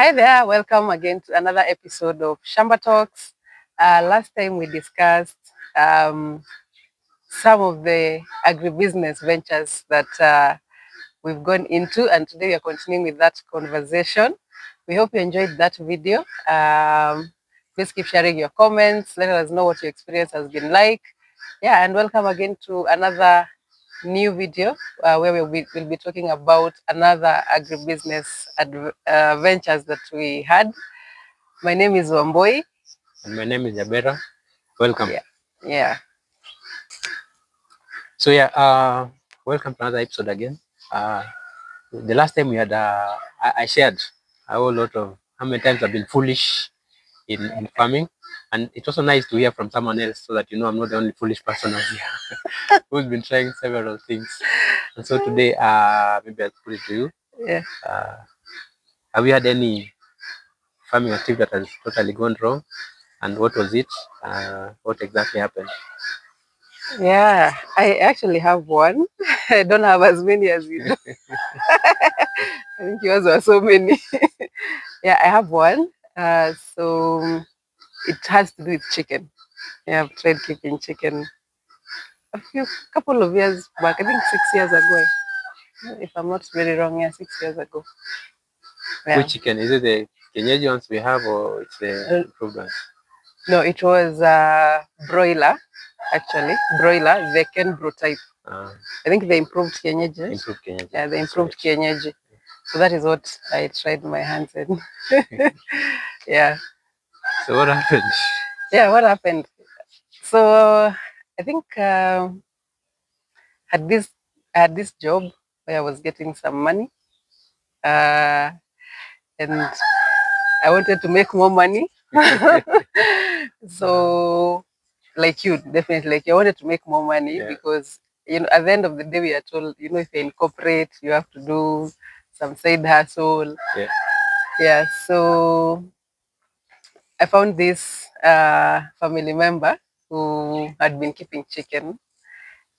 Hi there, welcome again to another episode of Shamba Talks. Last time we discussed some of the agribusiness ventures that we've gone into, and today we are continuing with that conversation. We hope you enjoyed that video. Please keep sharing your comments, let us know what your experience has been like. Yeah, and welcome again to another new video where we'll be talking about another agribusiness ventures that we had. My name is Wamboi. And my name is Jabera. Welcome. Yeah. So welcome to another episode again. The last time we had, I shared a whole lot of how many times I've been foolish in farming, and it's also nice to hear from someone else so that you know I'm not the only foolish person out here who's been trying several things. And so today, maybe I'll put it to you. Yeah. Have you had any farming activity that has totally gone wrong, and what was it? What exactly happened? Yeah, I actually have one. I don't have as many as you do. I think yours were so many. Yeah, I have one. So it has to do with chicken. Yeah, I've tried keeping chicken couple of years back. I think 6 years ago. If I'm not very wrong, yeah, 6 years ago. Yeah. Which chicken? Is it the Kenyaji ones we have, or it's the improved ones? No, it was broiler, actually. Broiler, the Kenbro type. I think they improved Kenyaji. Improved Kenyaji. Yeah, they improved Kenyaji. So that is what I tried my hands in. Yeah. So what happened? Yeah, what happened? So I think I had this job where I was getting some money, and I wanted to make more money. So, like you, definitely, like I wanted to make more money because at the end of the day, we are told, if you incorporate, you have to do some side hustle. Yeah. So I found this family member who had been keeping chicken,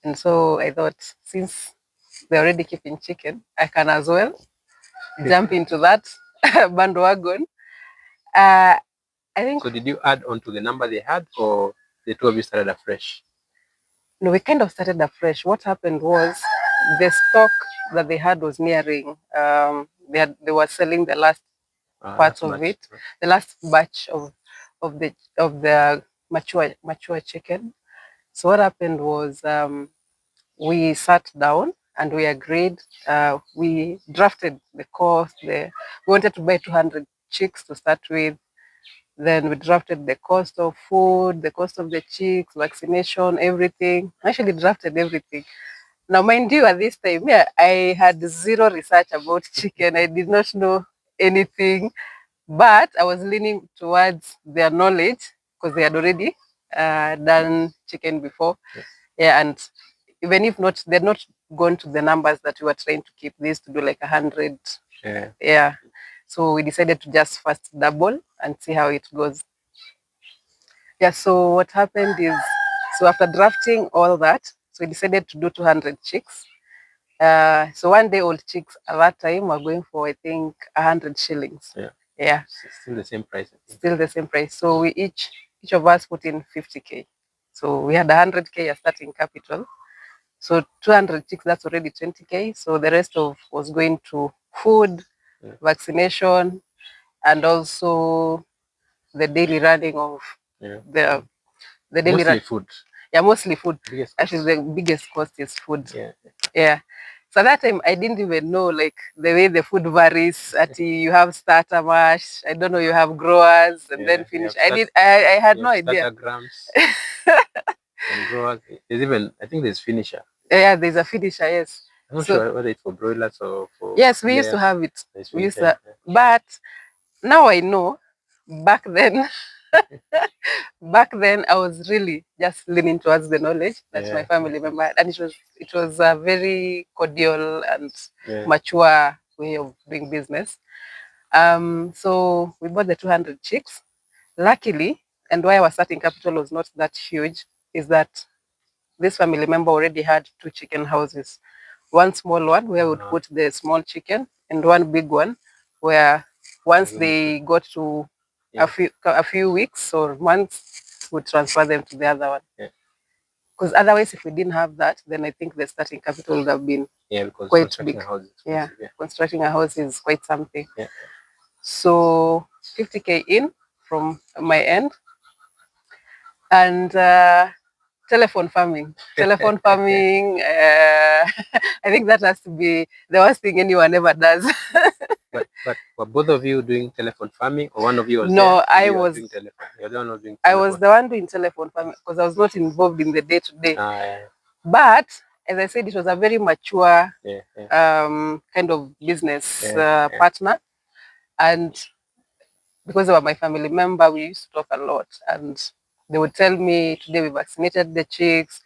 and so I thought, since they're already keeping chicken, I can as well jump into that bandwagon. I think. So did you add on to the number they had, or the two of you started afresh? No, we kind of started afresh. What happened was the stock that they had was nearing. They were selling the last parts of it, the last batch of the mature chicken. So what happened was we sat down and we agreed. We drafted the cost. We wanted to buy 200 chicks to start with. Then we drafted the cost of food, the cost of the chicks, vaccination, everything. Actually drafted everything. Now, mind you, at this time, I had zero research about chicken. I did not know anything, but I was leaning towards their knowledge because they had already done chicken before. Yeah, and even if not, they're not gone to the numbers that we were trying to keep. This to do like 100. Yeah. So we decided to just first double and see how it goes. Yeah, so what happened is, so after drafting all that, so we decided to do 200 chicks. So 1 day old chicks at that time were going for, I think, 100 shillings. Yeah. Still the same price. Still the same price. So we each of us put in 50K. So we had 100K as starting capital. So 200 chicks, that's already 20K. So the rest was going to food, vaccination, and also the daily running of the daily mostly food. Yeah, mostly food. Actually, the biggest cost is food. Yeah. So at that time, I didn't even know like the way the food varies. You have starter mash. I don't know. You have growers and then finish. I had no idea. Starter grams and growers. There's even, I think there's finisher. Yeah, there's a finisher. Yes. I'm not sure whether it's for broilers or for. Yes, we used to have it. But now I know. Back then, I was really just leaning towards the knowledge that my family member had, and it was a very cordial and mature way of doing business. So we bought the 200 chicks. Luckily, and why our starting capital was not that huge, is that this family member already had 2 chicken houses. One small one where we would put the small chicken, and one big one where once they got to a few weeks or months, we'd transfer them to the other one. Because otherwise, if we didn't have that, then I think the starting capital would have been quite big. Constructing a house is quite something. So 50K in from my end. And telephone farming. Telephone farming, I think that has to be the worst thing anyone ever does. But were both of you doing telephone farming, or one of you was no, there? I was doing telephone. You're the one who was doing telephone. I was the one doing telephone farming because I was not involved in the day-to-day. But as I said, it was a very mature kind of business partner. And because they were my family member, we used to talk a lot. And they would tell me, today we vaccinated the chicks.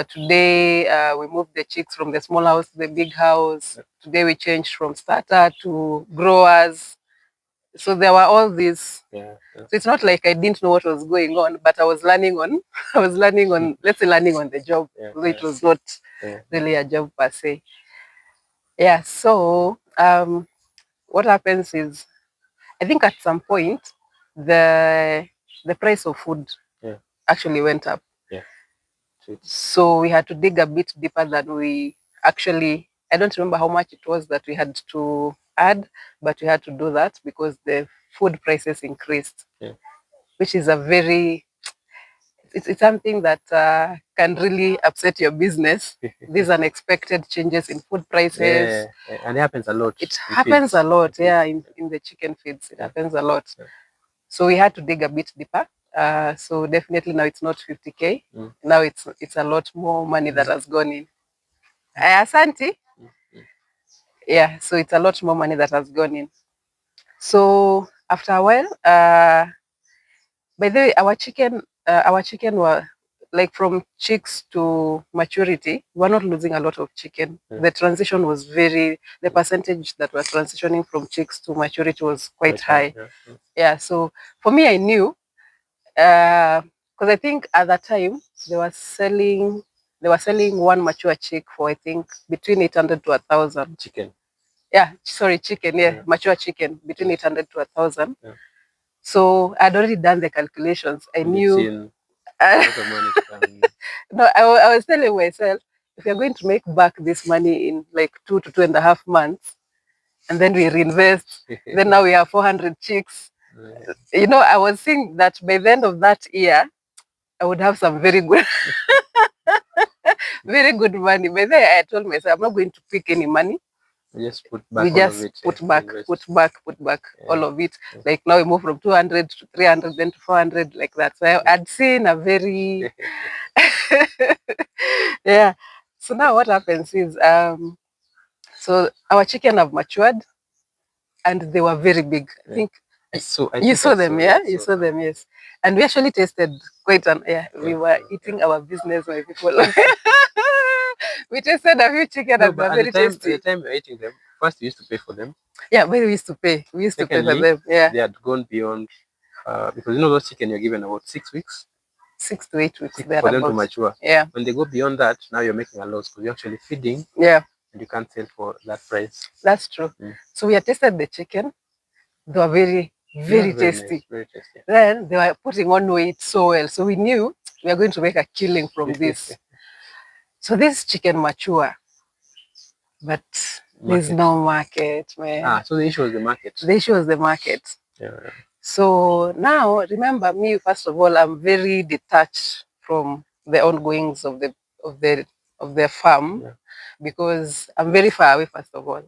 Today we moved the chicks from the small house to the big house. Today we changed from starter to growers. So there were all these. So it's not like I didn't know what was going on, but I was learning on, let's say learning on the job. It was not really a job per se. Yeah, so what happens is, I think at some point, the price of food actually went up. So we had to dig a bit deeper than we actually, I don't remember how much it was that we had to add, but we had to do that because the food prices increased, which is a very, it's something that can really upset your business. These unexpected changes in food prices. And it happens a lot. It happens a lot, in the chicken feeds. It happens a lot. So we had to dig a bit deeper. So definitely now it's not 50K. Now it's a lot more money that has gone in. Asante. Yeah, so it's a lot more money that has gone in. So after a while, by the way, our chicken were like from chicks to maturity. We're not losing a lot of chicken. The transition was the percentage that was transitioning from chicks to maturity was quite high. Yeah, so for me, I knew, because I think at that time they were selling one mature chick for, I think, between 800 to 1,000. Chicken. Yeah, sorry, chicken. Yeah, mature chicken between 800 to 1,000. So I'd already done the calculations. I knew. No, I was telling myself, if you're going to make back this money in like 2 to 2.5 months, and then we reinvest, then now we have 400 chicks. I was thinking that by the end of that year, I would have some very good, very good money. By then, I told myself, I'm not going to pick any money. We just put back all of it. Like now we move from 200 to 300, then to 400, like that. So I'd seen a very, yeah. So now what happens is, so our chicken have matured, and they were very big. I think you saw them, You saw them, yes. And we actually tasted quite we were eating our business, my people. We tasted a few chicken and they were very tasty. At the time we were eating them, first we used to pay for them. Yeah, but we used to pay. We used to pay for them. Yeah. They had gone beyond, because those chicken you're given about 6 weeks. 6 to 8 weeks for them to mature. Yeah. When they go beyond that, now you're making a loss because you're actually feeding. Yeah. And you can't sell for that price. That's true. So we had tasted the chicken. They were very, very tasty. Nice, very tasty. Then they were putting on weight so well. So we knew we were going to make a killing from this. So this chicken mature, but there's no market, man. So the issue was the market. The issue was the market. Yeah. So now, remember me, first of all, I'm very detached from the ongoings of the farm, because I'm very far away, first of all.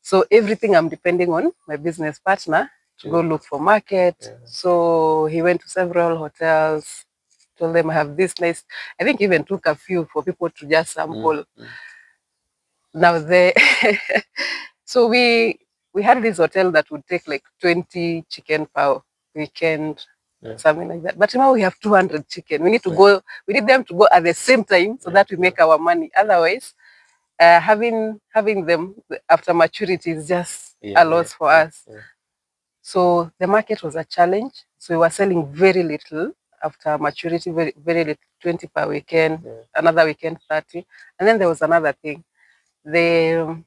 So everything I'm depending on my business partner to go look for market. So he went to several hotels, told them I have this nice, I think even took a few for people to just sample. Now so we had this hotel that would take like 20 chicken per weekend, something like that. But now we have 200 chicken. We need to go. We need them to go at the same time so that we make our money. Otherwise, having them after maturity is just a loss for us. So the market was a challenge. So we were selling very little after maturity, very, very little, 20 per weekend, another weekend 30. And then there was another thing. The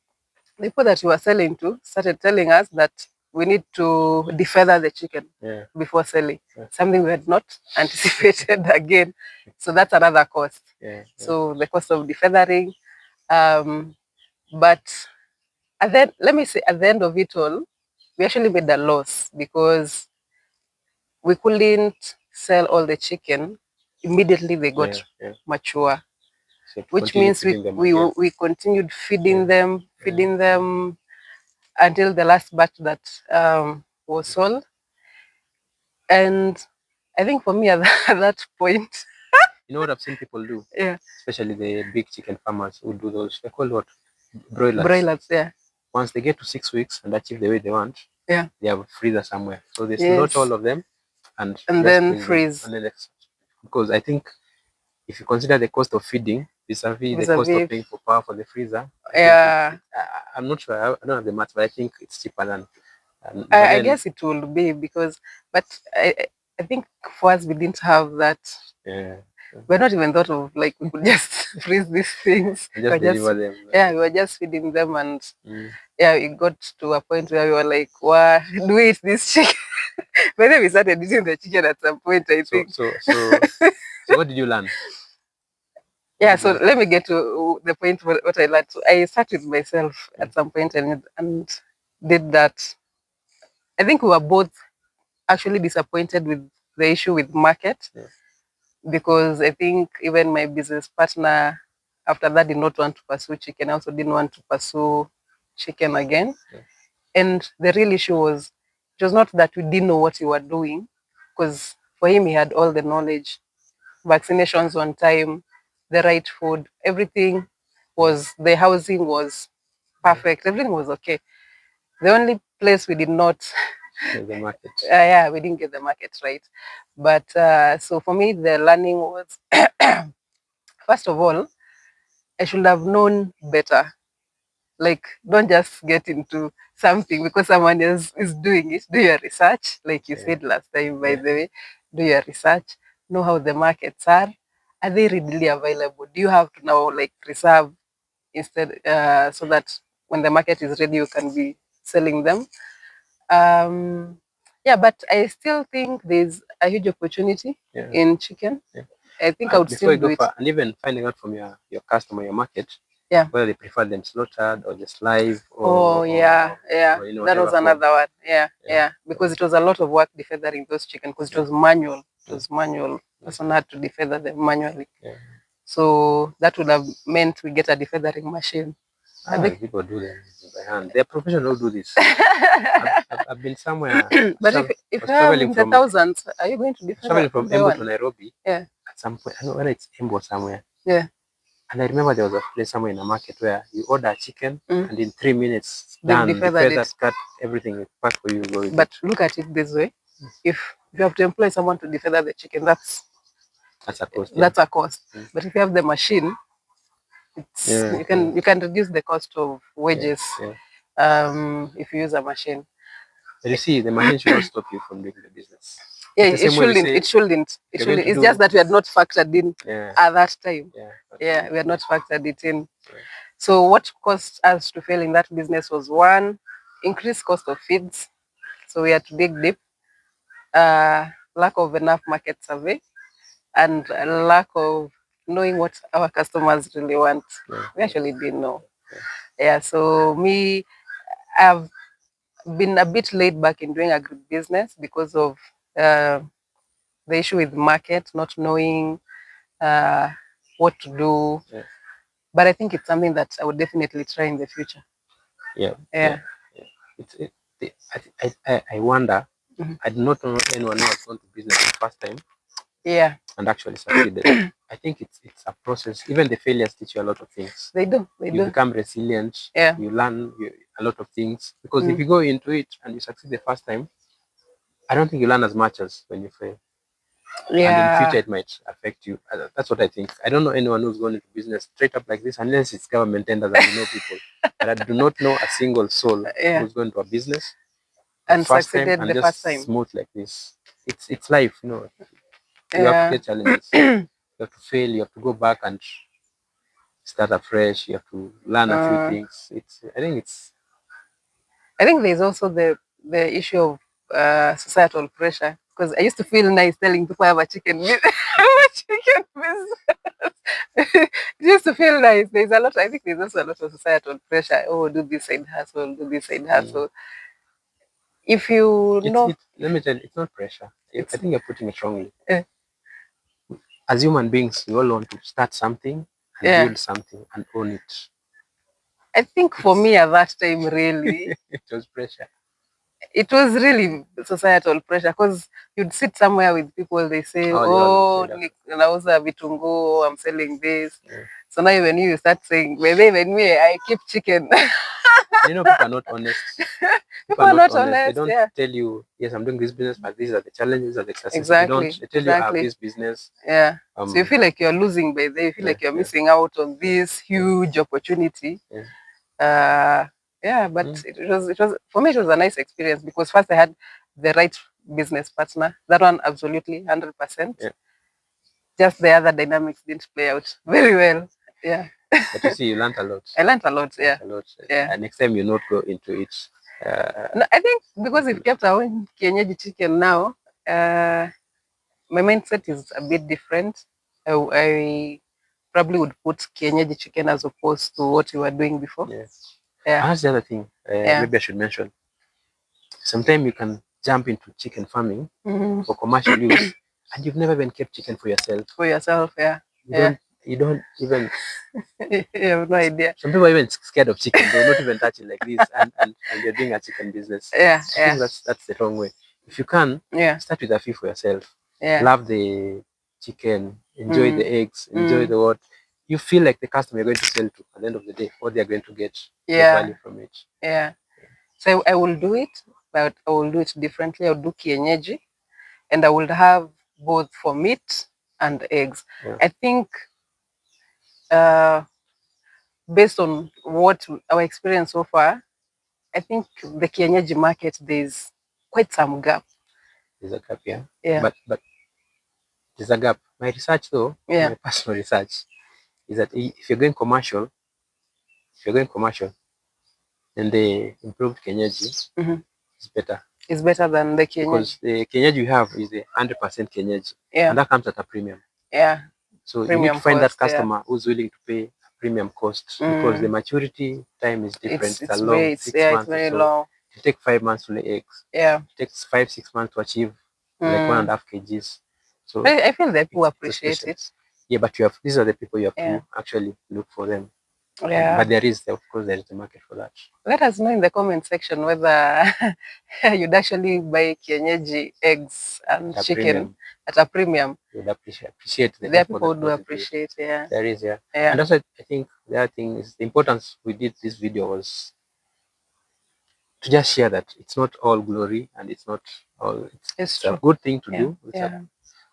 people that we were selling to started telling us that we need to defeather the chicken before selling. Something we had not anticipated again. So that's another cost. So the cost of defeathering. But let me say, at the end of it all, we actually made a loss because we couldn't sell all the chicken immediately they got mature, which means we continued feeding them until the last batch that was sold. And I think for me at that point, you know what I've seen people do? Yeah. Especially the big chicken farmers who do those, they call what? Broilers. Broilers, yeah. Once they get to 6 weeks and achieve the weight they want, yeah, they have a freezer somewhere. So they slot all of them and then freeze. And then because I think if you consider the cost of feeding vis-a-vis the cost of paying for power for the freezer, I'm not sure. I don't have the math, but I think it's cheaper than. I guess it will be because, but I think for us we didn't have that. We're not even thought of like we could just freeze these things. Just deliver them. Yeah, we were just feeding them, and yeah, it got to a point where we were like, "What? Do we eat this chicken?" But then we started eating the chicken at some point, I think. So what did you learn? Yeah, so let me get to the point what I learned. So I sat with myself at some point and did that. I think we were both actually disappointed with the issue with market because I think even my business partner after that did not want to pursue chicken. I also didn't want to pursue chicken again. And the real issue was, it was not that we didn't know what we were doing, because for him, he had all the knowledge, vaccinations on time, the right food, everything was, the housing was perfect, everything was okay. The only place we did not the market. We didn't get the market right. But so for me, the learning was, first of all, I should have known better. Like, don't just get into something because someone else is doing it. Do your research, like you said last time, by the way. Do your research, know how the markets are. Are they readily available? Do you have to now like reserve instead so that when the market is ready, you can be selling them? But I still think there's a huge opportunity in chicken. I think I would still do it. And even finding out from your customer, your market, whether they prefer them slaughtered or just live. That was another one. Because it was a lot of work defeathering those chicken because it was manual. It was manual. Person had to defeather them manually. So that would have meant we get a defeathering machine. People do them by hand. They're professionals who do this. I've been somewhere. But if you have in the thousands, are you going to defeather? Traveling from Embu to Nairobi. At some point, I don't know whether it's Embu somewhere. And I remember there was a place somewhere in a market where you order a chicken and in 3 minutes, done, the feathers cut, everything is packed for you. But look at it this way. If you have to employ someone to defeather the chicken, that's a cost. That's a cost. But if you have the machine, it's, you can reduce the cost of wages if you use a machine. But you see, the machine should not stop you from doing the business. It shouldn't. It's just that we had not factored in at that time. We had not factored it in. So what caused us to fail in that business was, one, increased cost of feeds. So we had to dig deep. Lack of enough market survey and lack of knowing what our customers really want. We actually didn't know. So I've been a bit laid back in doing agribusiness because of the issue with market, not knowing what to do. But I think it's something that I would definitely try in the future. I wonder, I do not know anyone who has gone to business the first time and actually succeeded. I think it's a process. Even the failures teach you a lot of things. They do. You become resilient. You learn a lot of things. Because if you go into it and you succeed the first time, I don't think you learn as much as when you fail. And in future, it might affect you. That's what I think. I don't know anyone who's gone into business straight up like this, unless it's government tenders and you know people. But I do not know a single soul who's going to a business and succeeded the first time. Smooth like this. It's life, you know. You have to get challenges. You have to fail. You have to go back and start afresh. You have to learn a few things. I think there's also the the issue of societal pressure, because I used to feel nice telling people I have a chicken business. Chicken business. It used to feel nice. There's a lot. I think there's also a lot of societal pressure. Oh, do this side hustle. Do this side hustle. If you know, let me tell you, it's not pressure. I think you're putting it wrongly. As human beings, we all want to start something and build something and own it. I think for me at that time, really, it was pressure. It was really societal pressure, because you'd sit somewhere with people, they say, nauza vitungu, I'm selling this. So now when you start saying, well, even me, I keep chicken. People are not honest. People are not honest. They don't tell you, yes, I'm doing this business, but these are the challenges, these are the successes. Exactly. They tell you I have this business. Yeah. So you feel like you're losing by there. You feel like you're missing out on this huge opportunity. Yeah, but it was for me, it was a nice experience, because first I had the right business partner. That one absolutely 100%. Just the other dynamics didn't play out very well. Yeah. But you see, you learned a lot. I learned a lot. Yeah. And next time you not go into it. No, I think because we've kept our own kienyeji chicken now, my mindset is a bit different. I probably would put kienyeji chicken as opposed to what you were doing before. Yes. Yeah. That's the other thing. Maybe I should mention. Sometimes you can jump into chicken farming for commercial use, and you've never even kept chicken for yourself. Yeah. You don't even. You have no idea. Some people are even scared of chicken. They'll not even touch it like this, and you're doing a chicken business. I think that's the wrong way. If you can, start with a few for yourself. Love the chicken, enjoy the eggs, enjoy the what. You feel like the customer you're going to sell to at the end of the day, what they're going to get the value from it. Yeah. So I will do it, but I will do it differently. I'll do kienyeji, and I will have both for meat and eggs. I think based on what our experience so far, I think the kienyeji market, there's quite some gap. There's a gap, yeah. But there's a gap. My research though, my personal research, is that if you're going commercial, then the improved kienyeji is better. It's better than the kienyeji. Because the kienyeji you have is the 100% kienyeji. And that comes at a premium. So premium you need to find that customer who's willing to pay a premium cost, because the maturity time is different. It's a long 6 months. It's very long. It takes 5 months to lay eggs. It takes 5-6 months to achieve like 1.5 kgs. So I feel that people appreciate it. Yeah, but these are the people you have to actually look for them. But there is, of course, there is the market for that. Let us know in the comment section whether you'd actually buy kienyeji eggs and chicken at a premium. You'd appreciate the there are people who do appreciate, There is, And also, I think the other thing is the importance we did this video was to just share that it's not all glory, and it's not all. It's a good thing to do.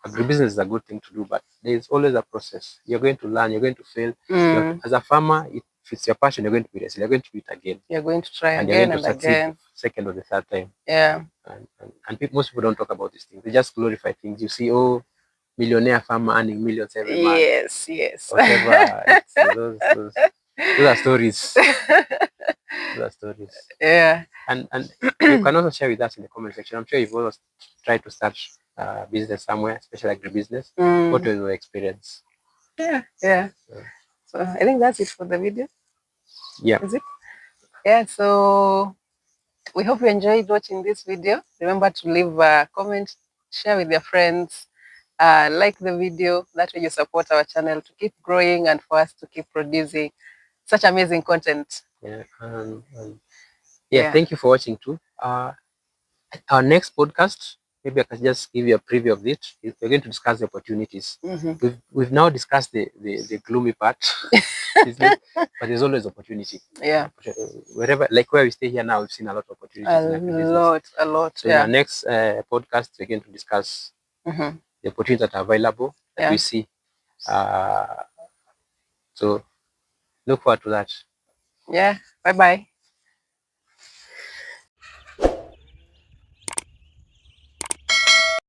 Agribusiness is a good thing to do, but there's always a process. You're going to learn, you're going to fail. As a farmer, if it's your passion, you're going to be restless. You're going to do it again. You're going to try and again, you're going to succeed again. Second or the third time. And most people don't talk about these things. They just glorify things. You see, millionaire farmer earning millions every month. Yes. Whatever. Those are stories. Those are stories. And you can also share with us in the comment section. I'm sure you've always tried to start business somewhere, especially agribusiness. What was your experience? So I think that's it for the video. Is it? So we hope you enjoyed watching this video. Remember to leave a comment, share with your friends, like the video. That way you support our channel to keep growing and for us to keep producing such amazing content. Thank you for watching too. Our next podcast, maybe I can just give you a preview of it. We're going to discuss the opportunities. We've now discussed the gloomy part, but there's always opportunity. Wherever, like where we stay here now, we've seen a lot of opportunities. A lot. So in our next podcast, we're going to discuss the opportunities that are available that we see. So look forward to that. Bye-bye.